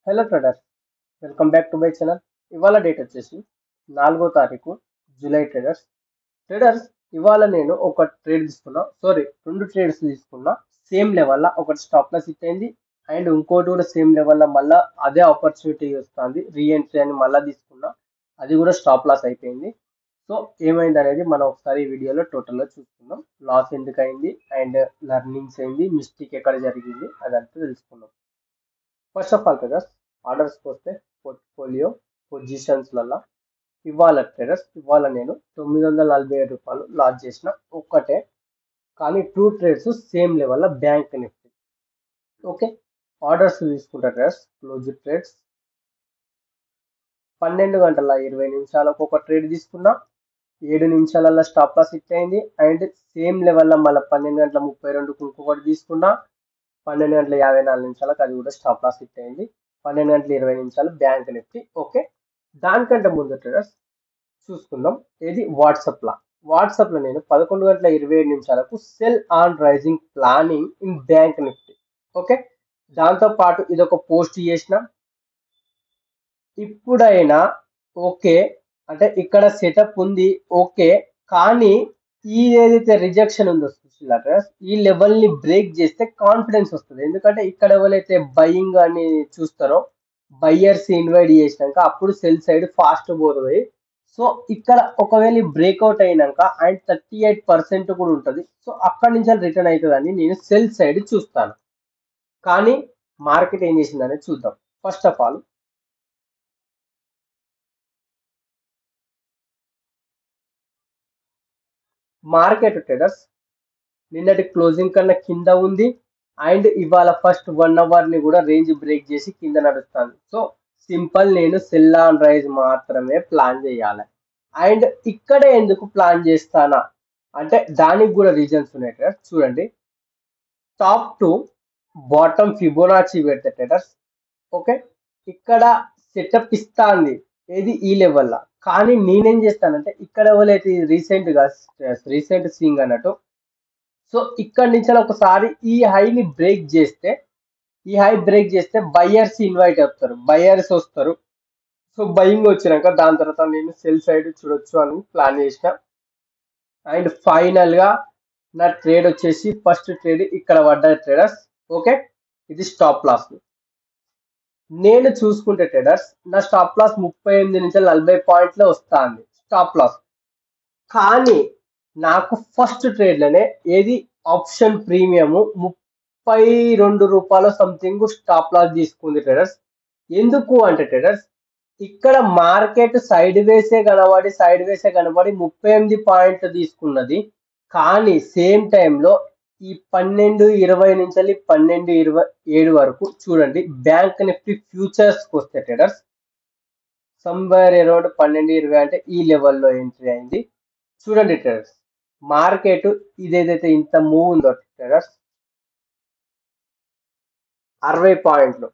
Hello traders, welcome back to my channel. ఇవాళ date వచ్చేసి 4వ తారీఖు జూలై. ట్రేడర్స్, ఇవాళ నేను ఒక ట్రేడ్ తీసుకున్నా. రెండు ట్రేడ్స్ తీసుకున్నా. సేమ్ లెవెల్ ఒకటి స్టాప్ లాస్ హిట్ అయింది అండ్ ఇంకోటి కూడా సేమ్ లెవెల్ మళ్ళీ అదే ఆపర్చునిటీ వస్తుంది. రీఎంట్రీ అని మళ్ళీ తీసుకున్నా, అది కూడా స్టాప్ లాస్ అయిపోయింది. సో ఏమైంది అనేది మనం ఒకసారి ఈ వీడియోలో టోటల్గా చూసుకుందాం. లాస్ ఎందుకు అయింది అండ్ లెర్నింగ్స్ ఏంది, మిస్టేక్ ఎక్కడ జరిగింది అదంతా తెలుసుకుందాం. ఫస్ట్ ఆఫ్ ఆల్ ట్రేడర్స్, ఆర్డర్స్కి వస్తే పోర్ట్ఫోలియో పొజిషన్స్లలో ఇవాళ నేను రూ. 947 లాస్ చేసిన ఒక్కటే. కానీ టూ ట్రేడ్స్ సేమ్ లెవెల్లో బ్యాంక్ నిఫ్టీ. ఓకే, ఆర్డర్స్ తీసుకుంటా ట్రేడర్స్. క్లోజ్ ట్రేడ్స్ 12 గంటల 20 నిమిషాలకు ఒక ట్రేడ్ తీసుకున్నా, 7 నిమిషాలలో స్టాప్ లాస్ హిట్ అయింది అండ్ సేమ్ లెవెల్లో మళ్ళీ 12 గంటల 32కు ఇంకొకటి తీసుకున్నా, 12 గంటల 54 నిమిషాలకు అది కూడా స్టాప్ లాస్ హిట్ అయింది. 12 గంటల 20 నిమిషాలు బ్యాంక్ నిఫ్టీ. ఓకే, దానికంటే ముందు ట్రేడర్స్ చూసుకుందాం. ఏది వాట్సాప్లో నేను 11 గంటల 27 నిమిషాలకు sell on rising planning in bank Nifty. Okay, దాంతో పాటు ఇదొక పోస్ట్ చేసిన. ఇప్పుడైనా ఓకే అంటే ఇక్కడ సెటప్ ఉంది ఓకే, కానీ ఈ ఏదైతే రిజెక్షన్ ఉందో ఈ లెవెల్ ని బ్రేక్ చేస్తే కాన్ఫిడెన్స్ వస్తుంది. ఎందుకంటే ఇక్కడ ఎవరైతే బయింగ్ అని చూస్తారో బయ్యర్స్ ఇన్వైట్ చేసినాక అప్పుడు సెల్ సైడ్ ఫాస్ట్ పోతుంది. సో ఇక్కడ ఒకవేళ బ్రేక్అవుట్ అయినాక అండ్ 38% కూడా ఉంటుంది. సో అక్కడి నుంచి రిటర్న్ అవుతుందని నేను సెల్ సైడ్ చూస్తాను. కానీ మార్కెట్ ఏం చేసిందని చూద్దాం. First of all market traders నిన్నటి క్లోజింగ్ కన్నా కింద ఉంది అండ్ ఇవాళ ఫస్ట్ 1 అవర్ ని కూడా రేంజ్ బ్రేక్ చేసి కింద నడుస్తుంది. సో సింపుల్, నేను సెల్ ఆన్ రైజ్ మాత్రమే ప్లాన్ చేయాలి. అండ్ ఇక్కడ ఎందుకు ప్లాన్ చేస్తానా అంటే దానికి కూడా రీజన్స్ ఉన్నాయి ట్రేడర్స్. చూడండి, టాప్ టు బాటమ్ ఫిబోనాచి పెడితే ట్రేడర్స్ ఓకే, ఇక్కడ సెటప్ ఇస్తాంది ఏది ఈ లెవెల్లో. కానీ నేనేం చేస్తానంటే ఇక్కడ ఎవరైతే రీసెంట్ స్వింగ్ అన్నట్టు, సో ఇక్కడ నుంచి ఒకసారి ఈ హైని బ్రేక్ చేస్తే బయ్యర్స్ ఇన్వైట్ అవుతారు, బయ్యర్స్ వస్తారు. సో బయింగ్ వచ్చినాక దాని తర్వాత నేను సెల్ సైడ్ చూడొచ్చు అని ప్లాన్ చేసిన. అండ్ ఫైనల్ గా నా ట్రేడ్ వచ్చేసి ఫస్ట్ ట్రేడ్ ఇక్కడ పడ్డ ట్రేడర్స్. ఓకే, ఇది స్టాప్ లాస్. నేను చూసుకుంటే ట్రేడర్స్ నా స్టాప్ లాస్ 38 నుంచి 40 పాయింట్లే వస్తుంది స్టాప్ లాస్. కానీ నాకు ఫస్ట్ ట్రేడ్లోనే ఏది ఆప్షన్ ప్రీమియం రూ. 32 సంథింగ్ స్టాప్ లాస్ తీసుకుంది ట్రేడర్స్. ఎందుకు అంటే ట్రేడర్స్ ఇక్కడ మార్కెట్ సైడ్ వేసే కనబడి 38 పాయింట్లు తీసుకున్నది. కానీ సేమ్ టైంలో ఈ 12:20 నుంచి 12:27 వరకు చూడండి, బ్యాంక్ నిఫ్టీ ఫ్యూచర్స్ కి వస్తే ట్రేడర్స్ సమ్వేర్ అరౌండ్ 12:20 అంటే ఈ లెవెల్లో ఎంట్రీ అయింది. చూడండి ట్రేడర్స్, మార్కెట్ ఇదేదైతే ఇంత మూవ్ ఉందో ట్రేడర్స్ 60 పాయింట్లు,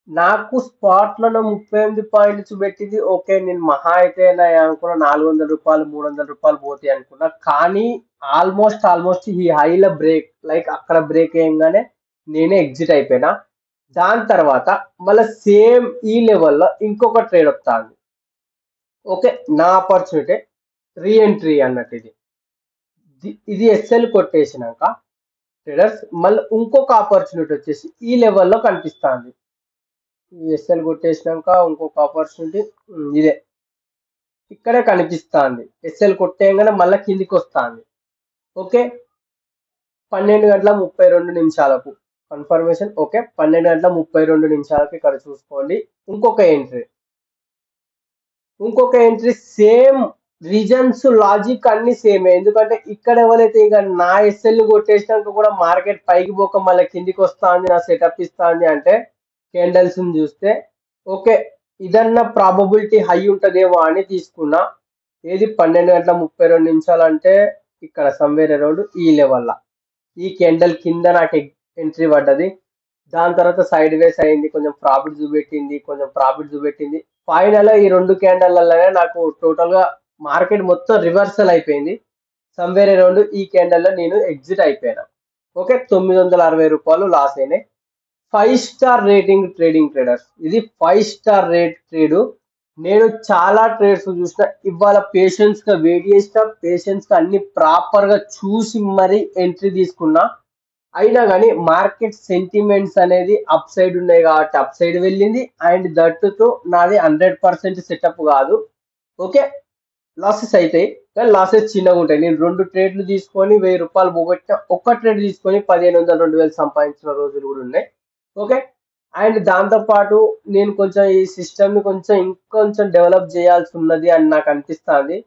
నాకు స్పాట్ లో 38 పాయింట్లు చూపెట్టింది. ఓకే, నేను మహా అయితే అనుకున్నా రూ. 400 రూ. 300 పోతాయి అనుకున్నా. కానీ ఆల్మోస్ట్ ఈ హైల బ్రేక్ అక్కడ బ్రేక్ అయ్యంగానే నేనే ఎగ్జిట్ అయిపోయినా. దాని తర్వాత మళ్ళీ సేమ్ ఈ లెవెల్లో ఇంకొక ట్రేడ్ వస్తుంది. ఓకే, నా ఆపర్చునిటీ రీఎంట్రీ అన్నట్టు ఇది ఎస్ఎల్ కొట్టేసినాక ట్రేడర్స్ మళ్ళీ ఇంకొక ఆపర్చునిటీ వచ్చేసి ఈ లెవెల్లో కనిపిస్తుంది. ఈ ఎస్ఎల్ కొట్టేసినాక ఇంకొక ఆపర్చునిటీ ఇదే ఇక్కడే కనిపిస్తుంది. ఎస్ఎల్ కొట్టేయగానే మళ్ళీ కిందికి వస్తుంది. Okay, 12:32 confirmation. ఓకే, 12:32 ఇక్కడ చూసుకోండి. ఇంకొక ఎంట్రీ సేమ్ రీజన్స్ లాజిక్ అన్ని సేమే. ఎందుకంటే ఇక్కడ ఎవరైతే ఇక నా ఎస్ఎల్ కొట్టేసినాక కూడా మార్కెట్ పైకి పోక మళ్ళీ కిందికి వస్తుంది, నా సెటప్ ఇస్తుంది అంటే క్యాండల్స్ చూస్తే ఓకే ఇదన్నా ప్రాబబిలిటీ హై ఉంటదేమో అని తీసుకున్నా. ఏది 12:32 అంటే ఇక్కడ సమ్వేర్ అరౌండ్ ఈ లెవెల్ ఈ క్యాండల్ కింద నాకు ఎంట్రీ పడ్డది. దాని తర్వాత సైడ్ వేస్ అయింది, కొంచెం ప్రాఫిట్ చూపెట్టింది. ఫైనల్ ఈ రెండు క్యాండల్లనే నాకు టోటల్ గా మార్కెట్ మొత్తం రివర్సల్ అయిపోయింది. సమ్వేర్ అరౌండ్ ఈ క్యాండల్లో నేను ఎగ్జిట్ అయిపోయాను. ఓకే, రూ. 960 లాస్ అయినాయి. 5 స్టార్ రేటింగ్ ట్రేడింగ్ ట్రేడర్స్. ఇది 5 స్టార్ రేట్ ట్రేడ్. నేను చాలా ట్రేడ్స్ చూసిన. ఇవాళ పేషెన్స్ గా వెయిట్ చేసిన, పేషెన్స్ గా అన్ని ప్రాపర్ గా చూసి మరీ ఎంట్రీ తీసుకున్నా. అయినా కానీ మార్కెట్ సెంటిమెంట్స్ అనేది అప్ సైడ్ ఉన్నాయి కాబట్టి అప్ సైడ్ వెళ్ళింది. అండ్ దట్టుతో నాది 100% సెటప్ కాదు. ఓకే, లాసెస్ అవుతాయి కానీ లాసెస్ చిన్నగా ఉంటాయి. నేను 2 ట్రేడ్లు తీసుకొని 1000 రూపాయలు పోగొట్టిన, ఒక్క ట్రేడ్ తీసుకొని 1500 2000 సంపాదించిన రోజులు కూడా ఉన్నాయి. ఓకే, అండ్ దాంతో పాటు నేను కొంచెం ఈ సిస్టమ్ ని కొంచెం ఇంకొంచెం డెవలప్ చేయాల్సి ఉన్నది అని నాకు అనిపిస్తుంది.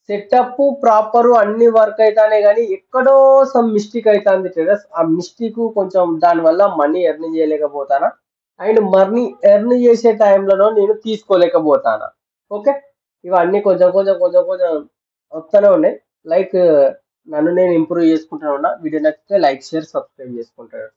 సెటప్ ప్రాపర్ అన్ని వర్క్ అవుతానే కానీ ఎక్కడో సమ్ మిస్టేక్ అవుతుంది ట్రేడర్స్. ఆ మిస్టేక్ కొంచెం దానివల్ల మనీ ఎర్న్ చేయలేకపోతానా. అండ్ మనీ ఎర్న్ చేసే టైంలో నేను తీసుకోలేకపోతానా. ఓకే, ఇవన్నీ కొంచెం కొంచెం కొంచెం కొంచెం వస్తూనే ఉన్నాయి. లైక్ నన్ను నేను ఇంప్రూవ్ చేసుకుంటూనే ఉన్నా. వీడియో నచ్చితే లైక్ షేర్ సబ్స్క్రైబ్ చేసుకుంటాను.